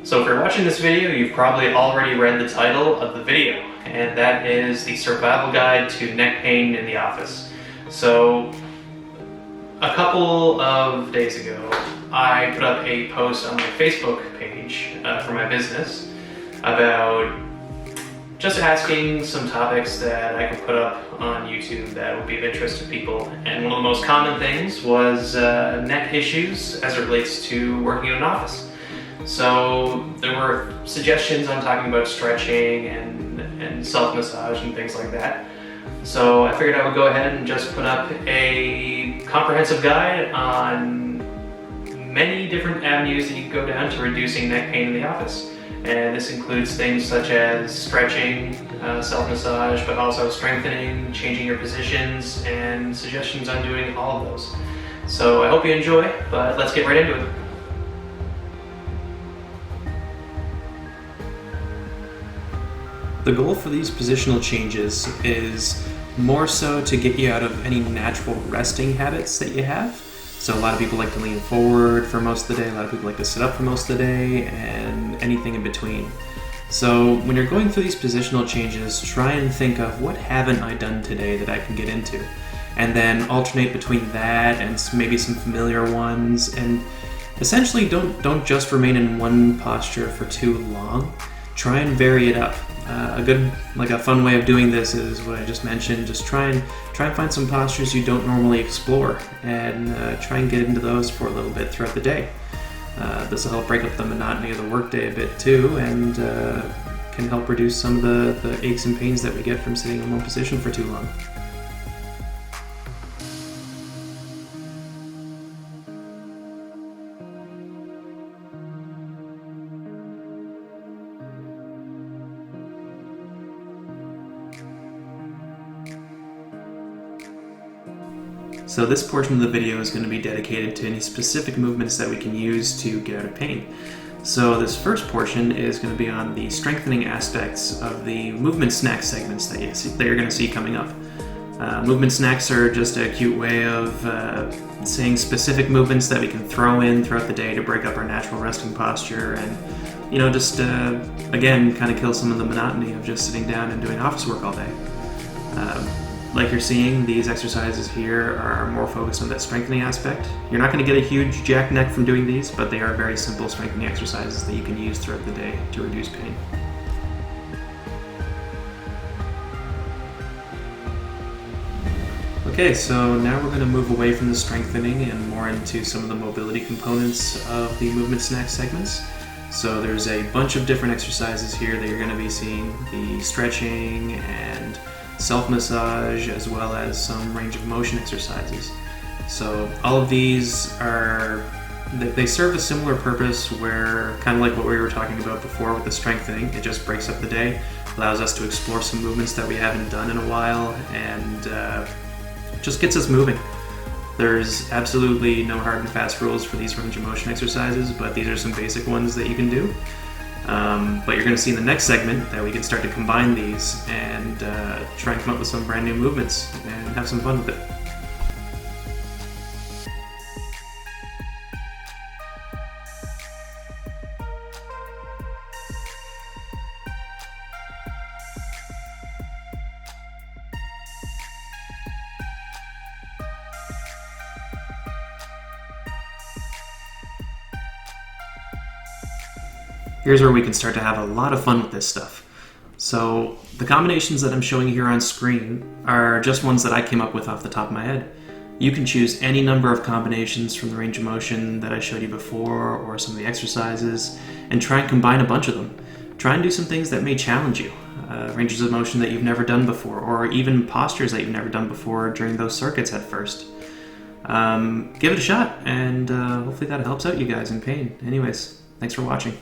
So if you're watching this video, you've probably already read the title of the video, and that is the survival guide to neck pain in the office. So a couple of days ago, I put up a post on my Facebook page for my business about just asking some topics that I could put up on YouTube that would be of interest to people. And one of the most common things was neck issues as it relates to working in an office. So there were suggestions on talking about stretching and self-massage and things like that. So I figured I would go ahead and just put up a comprehensive guide on many different avenues that you can go down to reducing neck pain in the office. And this includes things such as stretching, self-massage, but also strengthening, changing your positions, and suggestions on doing all of those. So I hope you enjoy, but let's get right into it. The goal for these positional changes is more so to get you out of any natural resting habits that you have. So a lot of people like to lean forward for most of the day, a lot of people like to sit up for most of the day, and anything in between. So when you're going through these positional changes, try and think of what haven't I done today that I can get into, and then alternate between that and maybe some familiar ones, and essentially don't just remain in one posture for too long. Try and vary it up. A fun way of doing this is what I just mentioned. Just try and find some postures you don't normally explore, and try and get into those for a little bit throughout the day. This will help break up the monotony of the workday a bit too, and can help reduce some of the aches and pains that we get from sitting in one position for too long. So this portion of the video is going to be dedicated to any specific movements that we can use to get out of pain. So this first portion is going to be on the strengthening aspects of the movement snack segments that you're going to see coming up. Movement snacks are just a cute way of saying specific movements that we can throw in throughout the day to break up our natural resting posture and, just again, kind of kill some of the monotony of just sitting down and doing office work all day. Like you're seeing, these exercises here are more focused on that strengthening aspect. You're not going to get a huge jack neck from doing these, but they are very simple strengthening exercises that you can use throughout the day to reduce pain. Okay, so now we're going to move away from the strengthening and more into some of the mobility components of the movement snack segments. So there's a bunch of different exercises here that you're going to be seeing, the stretching and self-massage, as well as some range of motion exercises. So all of these they serve a similar purpose, where kind of like what we were talking about before with the strengthening, it just breaks up the day, allows us to explore some movements that we haven't done in a while, and just gets us moving. There's absolutely no hard and fast rules for these range of motion exercises, but these are some basic ones that you can do. But you're going to see in the next segment that we can start to combine these and try and come up with some brand new movements and have some fun with it. Here's where we can start to have a lot of fun with this stuff. So the combinations that I'm showing you here on screen are just ones that I came up with off the top of my head. You can choose any number of combinations from the range of motion that I showed you before, or some of the exercises, and try and combine a bunch of them. Try and do some things that may challenge you, ranges of motion that you've never done before, or even postures that you've never done before during those circuits at first. Give it a shot, and hopefully that helps out you guys in pain. Anyways, thanks for watching.